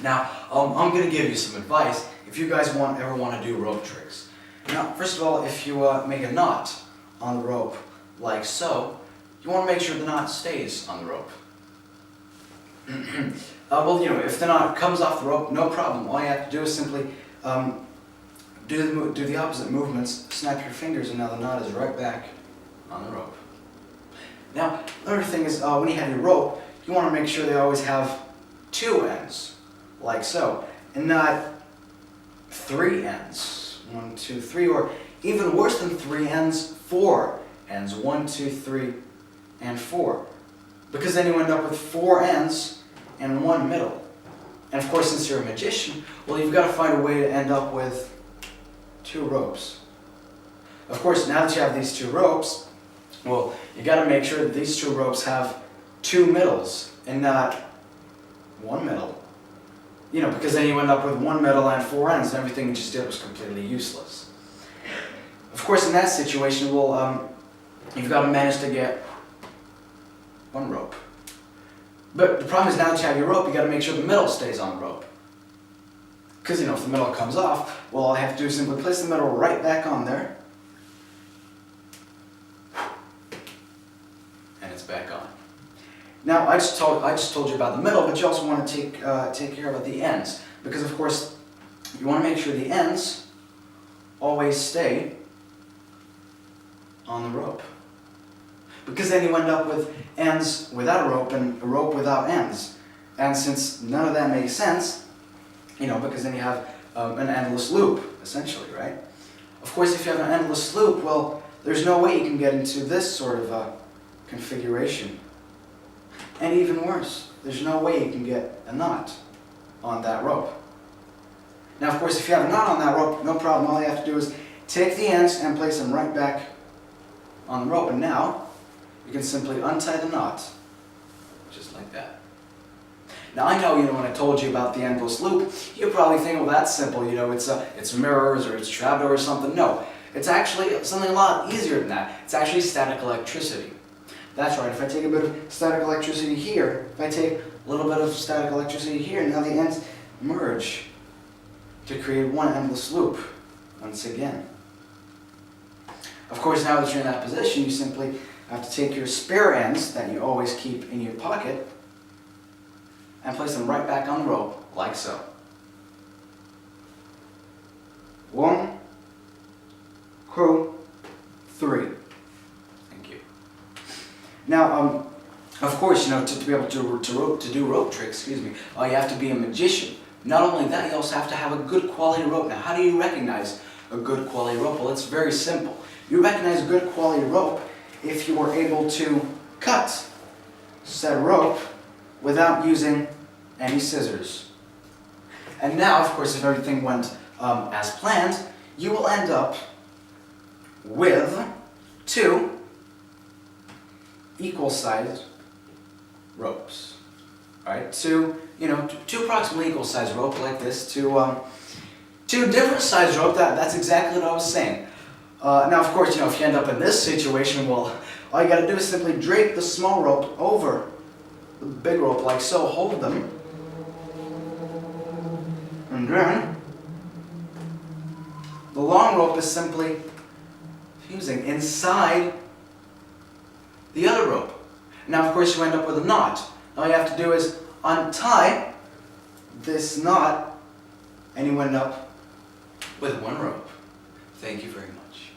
Now, I'm going to give you some advice if you guys ever want to do rope tricks. Now, first of all, if you make a knot on the rope like so, you want to make sure the knot stays on the rope. Well, if the knot comes off the rope, no problem. All you have to do is simply do the opposite movements, snap your fingers, and now the knot is right back on the rope. Now, another thing is when you have your rope, you want to make sure they always have 2 ends, like so, and not 3 ends. 1, 2, 3, or even worse than 3 ends, 4 ends. 1, 2, 3, and 4. Because then you end up with 4 ends and 1 middle. And of course, since you're a magician, well, you've got to find a way to end up with 2 ropes. Of course, now that you have these 2 ropes, well, you got to make sure that these 2 ropes have 2 middles and not 1 middle. Because then you end up with 1 middle and 4 ends, and everything you just did was completely useless. Of course, in that situation, well, you've got to manage to get 1 rope. But the problem is now that you have your rope, you got to make sure the middle stays on the rope. Because, if the middle comes off, well, all I have to do is simply place the middle right back on there. And it's back on. Now, I just told you about the middle, but you also want to take care of the ends. Because, of course, you want to make sure the ends always stay on the rope. Because then you end up with ends without a rope and a rope without ends. And since none of that makes sense, because then you have an endless loop, essentially, right? Of course, if you have an endless loop, well, there's no way you can get into this sort of configuration. And even worse, there's no way you can get a knot on that rope. Now, of course, if you have a knot on that rope, no problem. All you have to do is take the ends and place them right back on the rope. And now, you can simply untie the knot, just like that. Now, I know, when I told you about the endless loop, you probably think, well, that's simple, it's mirrors or it's trapdoor or something. No, it's actually something a lot easier than that. It's actually static electricity. That's right, if I take a bit of static electricity here, if I take a little bit of static electricity here, now the ends merge to create one endless loop once again. Of course, now that you're in that position, you simply have to take your spare ends that you always keep in your pocket and place them right back on the rope, like so. 1, 2, 3. Thank you. Now, of course, to be able to do rope tricks, you have to be a magician. Not only that, you also have to have a good quality rope. Now, how do you recognize a good quality rope? Well, it's very simple. You recognize a good quality rope if you were able to cut said rope without using any scissors. And now, of course, if everything went as planned, you will end up with 2 equal-sized ropes. Alright, 2 approximately equal-sized rope like this, 2 different sized rope. That's exactly what I was saying. Now, of course, if you end up in this situation, well, all you got to do is simply drape the small rope over the big rope like so, hold them, and then the long rope is simply fusing inside the other rope. Now, of course, you end up with a knot. All you have to do is untie this knot, and you end up with 1 rope. Thank you very much.